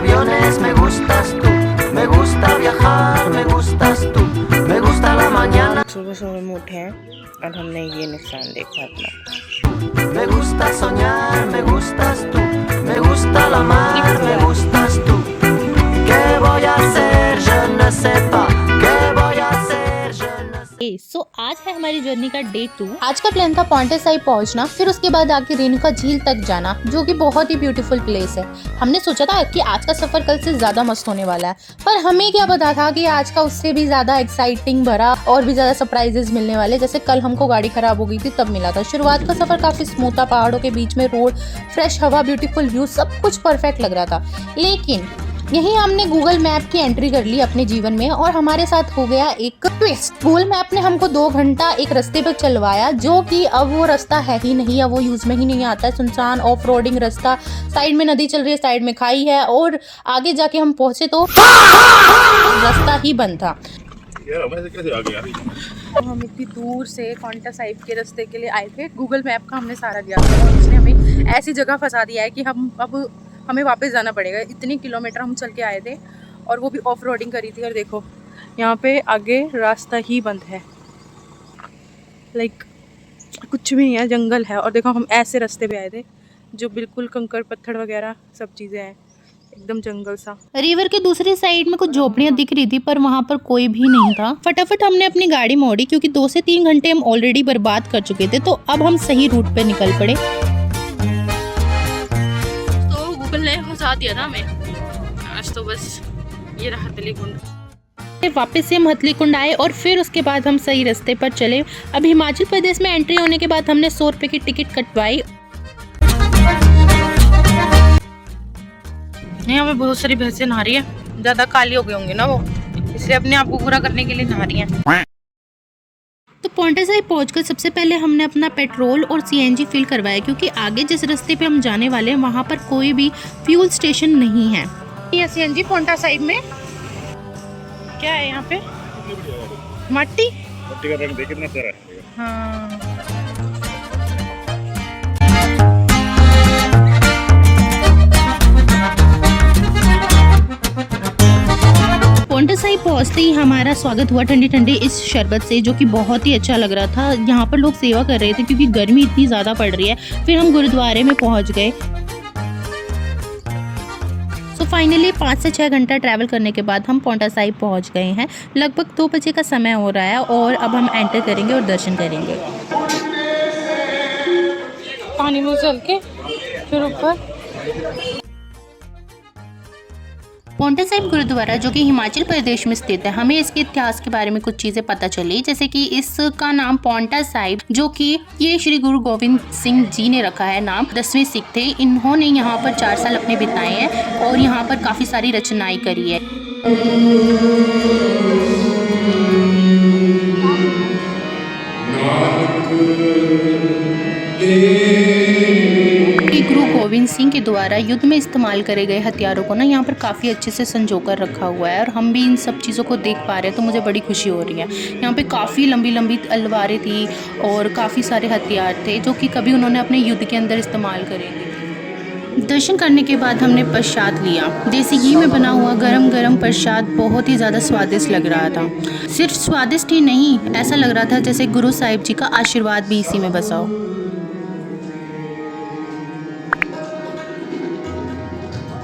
aviones, me gustas tú, me gusta viajar, me gustas tú, me gusta la mañana. सुबह सुबह में उठे हैं और हमने ये नुकसान देखा अपना। Me gusta soñar, me gustas tú, me gusta la mar, me gustas tú. ¿Qué voy a hacer? Je ne sais pas. ¿Qué voy a hacer? Je ne sais. सो आज है हमारी जर्नी का डे 2। आज का प्लान था पॉन्टा साहिब पहुंचना, फिर उसके बाद आके रेणुका झील तक जाना, जो कि बहुत ही ब्यूटीफुल प्लेस है। हमने सोचा था कि आज का सफर कल से ज्यादा मस्त होने वाला है, पर हमें क्या पता था कि आज का उससे भी ज्यादा एक्साइटिंग भरा और भी ज्यादा सरप्राइजेस मिलने वाले। जैसे कल हमको गाड़ी खराब हो गई थी तब मिला था। शुरुआत का सफर काफी स्मूथ था, पहाड़ों के बीच में रोड, फ्रेश हवा, ब्यूटीफुल व्यू, सब कुछ परफेक्ट लग रहा था। लेकिन यही हमने गूगल मैप की एंट्री कर ली अपने जीवन में और हमारे साथ हो गया एक ट्विस्ट। गूगल मैप ने हमको 2 घंटा एक रास्ते पर चलवाया, जो कि अब वो रास्ता है ही नहीं, अब वो यूज में ही नहीं आता है। सुनसान ऑफ रोडिंग रास्ता, साइड में नदी चल रही है, साइड में खाई है, और आगे जाके हम पहुंचे तो रास्ता ही बंद था। हम इतनी दूर से पॉन्टा साहिब के रास्ते के लिए आए थे, गूगल मैप का हमने सहारा लिया था और उसने हमें ऐसी जगह फंसा दिया है कि हमें वापस जाना पड़ेगा। इतने किलोमीटर हम चल के आए थे और वो भी ऑफ रोडिंग करी थी, और देखो यहाँ पे आगे रास्ता ही बंद है, लाइक कुछ भी नहीं है, जंगल है। और देखो हम ऐसे रास्ते पे आए थे जो बिल्कुल कंकड़ पत्थर वगैरह सब चीज़ें हैं, एकदम जंगल सा। रिवर के दूसरी साइड में कुछ झोपड़ियाँ दिख रही थी, पर वहाँ पर कोई भी नहीं था। फटाफट हमने अपनी गाड़ी मोड़ी, क्योंकि 2 से 3 घंटे हम ऑलरेडी बर्बाद कर चुके थे, तो अब हम सही रूट पे निकल पड़े। ने फंसा दिया था हमें। आज तो बस ये रहा हथली कुंड। वापस से हम हथली कुंड आए और फिर उसके बाद हम सही रास्ते पर चले। अब हिमाचल प्रदेश में एंट्री होने के बाद हमने 100 रुपए की टिकट कटवाई। यहाँ पे बहुत सारी भैंसें नहा रही है, ज्यादा काली हो गई होंगी ना वो, इसलिए अपने आप को पूरा करने के लिए नहा रही है। तो पॉन्टा साहिब पहुंचकर सबसे पहले हमने अपना पेट्रोल और सीएनजी फिल करवाया, क्योंकि आगे जिस रास्ते पे हम जाने वाले हैं वहाँ पर कोई भी फ्यूल स्टेशन नहीं है। ये सीएनजी पॉन्टा साहिब में क्या है, यहाँ पे मट्टी का रंग देख कितना प्यारा है। हाँ, पॉन्टा साहिब पहुंचते ही हमारा स्वागत हुआ ठंडी ठंडी इस शरबत से, जो कि बहुत ही अच्छा लग रहा था। यहाँ पर लोग सेवा कर रहे थे क्योंकि गर्मी इतनी ज़्यादा पड़ रही है। फिर हम गुरुद्वारे में पहुंच गए। तो फाइनली 5 से 6 घंटा ट्रैवल करने के बाद हम पॉन्टा साहिब पहुंच गए हैं। लगभग 2 बजे का समय हो रहा है और अब हम एंटर करेंगे और दर्शन करेंगे। पानी में चल के फिर ऊपर पॉन्टा साहिब गुरुद्वारा, जो कि हिमाचल प्रदेश में स्थित है। हमें इसके इतिहास के बारे में कुछ चीज़ें पता चली, जैसे कि इसका नाम पॉन्टा साहिब, जो कि ये श्री गुरु गोविंद सिंह जी ने रखा है नाम। 10वें सिख थे। इन्होंने यहाँ पर 4 साल अपने बिताए हैं और यहाँ पर काफ़ी सारी रचनाएं करी है। गुरु गोविंद सिंह के द्वारा युद्ध में इस्तेमाल करे गए हथियारों को ना यहाँ पर काफ़ी अच्छे से संजोकर रखा हुआ है, और हम भी इन सब चीज़ों को देख पा रहे हैं, तो मुझे बड़ी खुशी हो रही है। यहाँ पे काफ़ी लंबी लंबी तलवारें थी और काफ़ी सारे हथियार थे जो कि कभी उन्होंने अपने युद्ध के अंदर इस्तेमाल करेंगे। दर्शन करने के बाद हमने प्रसाद लिया। देसी घी में बना हुआ गरम गरम प्रसाद बहुत ही ज़्यादा स्वादिष्ट लग रहा था। सिर्फ स्वादिष्ट ही नहीं, ऐसा लग रहा था जैसे गुरु साहिब जी का आशीर्वाद भी इसी में बसा हो।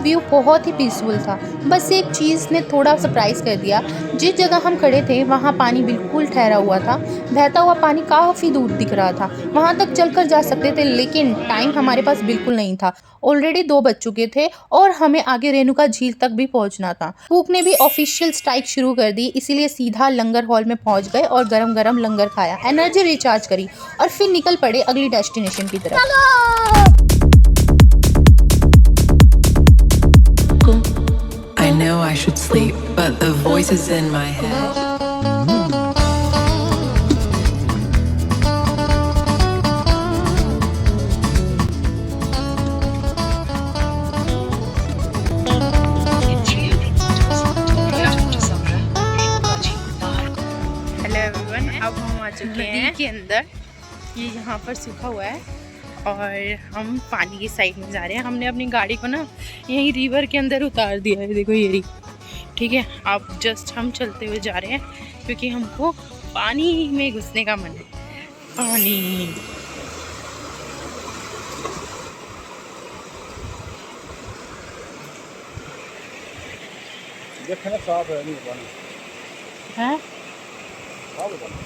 व्यू बहुत ही पीसफुल था। बस एक चीज़ ने थोड़ा सरप्राइज कर दिया। जिस जगह हम खड़े थे वहाँ पानी बिल्कुल ठहरा हुआ था। बहता हुआ पानी काफ़ी दूर दिख रहा था, वहाँ तक चलकर जा सकते थे, लेकिन टाइम हमारे पास बिल्कुल नहीं था। ऑलरेडी 2 बज चुके थे और हमें आगे रेणुका झील तक भी पहुँचना था। कुक ने भी ऑफिशियल स्ट्राइक शुरू कर दी, इसीलिए सीधा लंगर हॉल में पहुँच गए और गरम गरम लंगर खाया, एनर्जी रिचार्ज करी और फिर निकल पड़े अगली डेस्टिनेशन की तरफ। I know I should sleep, but the voice is in my head. Hello everyone, अब हम आ चुके हैं नदी के अंदर। ये यहाँ पर सूखा हुआ है और हम पानी की साइड में जा रहे हैं। हमने अपनी गाड़ी को ना यही रिवर के अंदर उतार दिया है, देखो ये ठीक है। अब जस्ट हम चलते हुए जा रहे हैं क्योंकि हमको पानी में घुसने का मन है। पानी देखना साफ है, नहीं पानी है, साफ है पानी।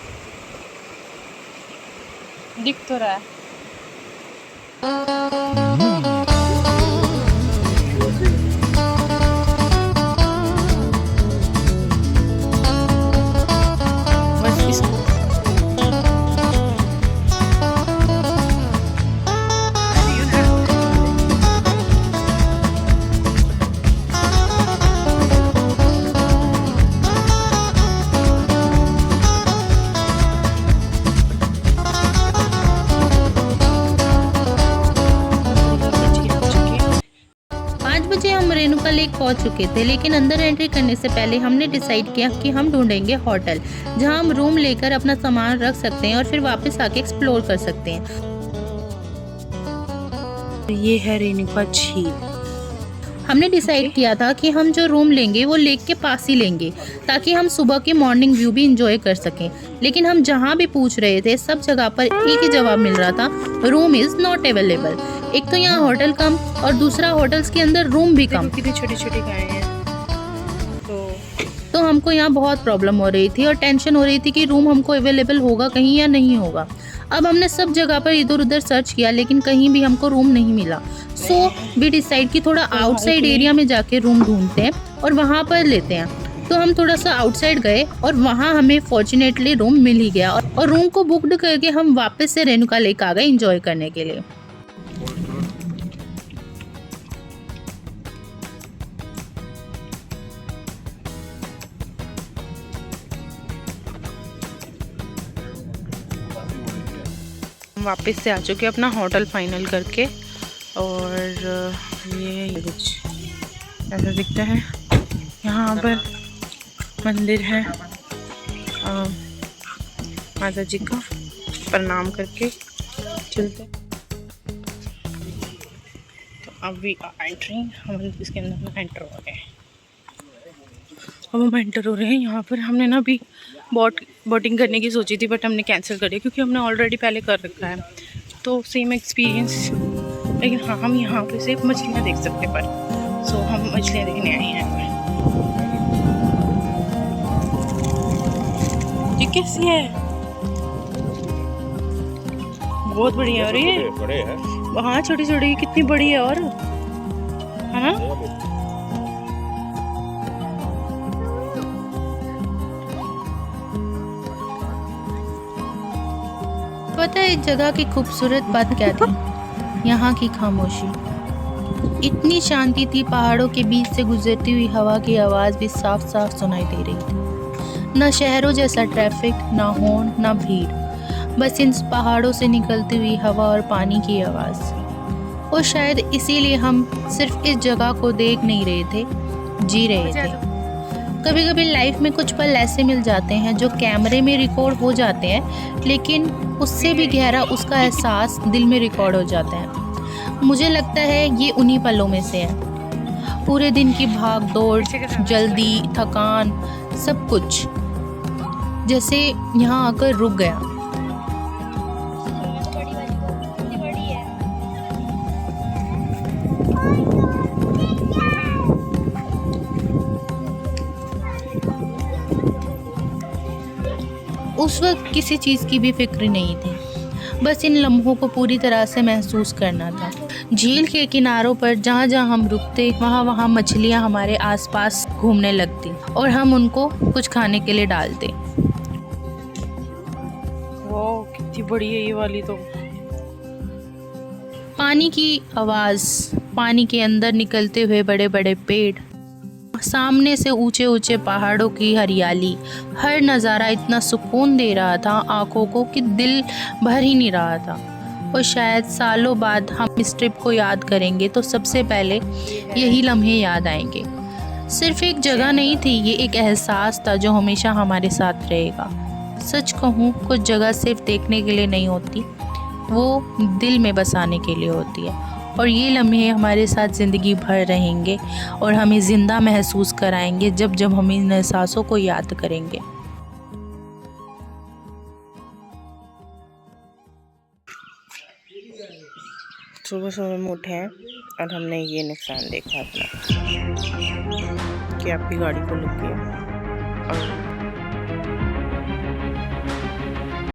दिख तो रहा है। बस इसको 5 बजे हम रेणुका लेक पहुंच चुके थे, लेकिन अंदर एंट्री करने से पहले हमने डिसाइड किया कि हम ढूंढेंगे होटल जहां हम रूम लेकर अपना सामान रख सकते हैं और फिर वापस आके एक्सप्लोर कर सकते हैं। ये है रेणुका झील। हमने डिसाइड किया था कि हम जो रूम लेंगे वो लेक के पास ही लेंगे ताकि हम सुबह की मॉर्निंग व्यू भी इंजॉय कर सकें। लेकिन हम जहाँ भी पूछ रहे थे सब जगह पर एक ही जवाब मिल रहा था, रूम इज नॉट अवेलेबल। एक तो यहाँ होटल कम और दूसरा होटल्स के अंदर रूम भी कम। कितनी छोटी छोटी गायें हैं। तो हमको यहाँ बहुत प्रॉब्लम हो रही थी और टेंशन हो रही थी कि रूम हमको अवेलेबल होगा कहीं या नहीं होगा। अब हमने सब जगह पर इधर उधर सर्च किया लेकिन कहीं भी हमको रूम नहीं मिला। सो वी डिसाइड कि थोड़ा आउटसाइड एरिया में जाके रूम ढूंढते हैं और वहाँ पर लेते हैं। तो हम थोड़ा सा आउटसाइड गए और वहाँ हमें फॉर्चुनेटली रूम मिल ही गया और रूम को बुकड करके हम वापस से रेणुका लेक आ गए एंजॉय करने के लिए। हम वापस से आ चुके अपना होटल फाइनल करके और ये कुछ ऐसा दिखता है। यहाँ पर मंदिर है, माता जी का प्रणाम करके चलते। तो अब वी आर एंटरिंग, हम इसके अंदर ना एंटर हो गए। अब हम एंटर हो रहे हैं। यहाँ पर हमने ना अभी बोटिंग करने की सोची थी बट हमने कैंसिल कर दिया क्योंकि हमने ऑलरेडी पहले कर रखा है, तो सेम एक्सपीरियंस। लेकिन हाँ, हम यहाँ पे सिर्फ मछलियाँ देख सकते पर, सो हम मछलियाँ देखने आए हैं। ये कैसी है? बहुत बढ़िया हो रही है। बड़े हैं। हाँ, छोटी छोटी कितनी बड़ी है और है ना। पता है इस जगह की खूबसूरत बात क्या थी? यहाँ की खामोशी। इतनी शांति थी, पहाड़ों के बीच से गुजरती हुई हवा की आवाज़ भी साफ साफ सुनाई दे रही थी। न शहरों जैसा ट्रैफिक, ना हॉर्न, ना भीड़, बस इन पहाड़ों से निकलती हुई हवा और पानी की आवाज़। और शायद इसीलिए हम सिर्फ इस जगह को देख नहीं रहे थे, जी रहे थे। कभी कभी लाइफ में कुछ पल ऐसे मिल जाते हैं जो कैमरे में रिकॉर्ड हो जाते हैं, लेकिन उससे भी गहरा उसका एहसास दिल में रिकॉर्ड हो जाता है। मुझे लगता है ये उन्हीं पलों में से है। पूरे दिन की भाग दौड़, जल्दी, थकान, सब कुछ जैसे यहाँ आकर रुक गया। उस वक्त किसी चीज़ की भी फिक्र नहीं थी, बस इन लम्हों को पूरी तरह से महसूस करना था। झील के किनारों पर जहाँ जहाँ हम रुकते वहाँ मछलियाँ हमारे आसपास घूमने लगती और हम उनको कुछ खाने के लिए डालते। वाह, कितनी बड़ी है ये वाली तो। पानी की आवाज़, पानी के अंदर निकलते हुए बड़े बड़े पेड़, सामने से ऊंचे ऊंचे पहाड़ों की हरियाली, हर नज़ारा इतना सुकून दे रहा था आंखों को कि दिल भर ही नहीं रहा था। और शायद सालों बाद हम इस ट्रिप को याद करेंगे तो सबसे पहले यही लम्हे याद आएंगे। सिर्फ एक जगह नहीं थी, ये एक एहसास था जो हमेशा हमारे साथ रहेगा। सच कहूँ, कुछ जगह सिर्फ देखने के लिए नहीं होती, वो दिल में बसाने के लिए होती है। और ये लम्हे हमारे साथ ज़िंदगी भर रहेंगे और हमें ज़िंदा महसूस कराएंगे जब जब हम इन एहसासों को याद करेंगे। सुबह सुबह हम उठे हैं और हमने ये नुकसान देखा अपना कि आपकी गाड़ी को लग गया और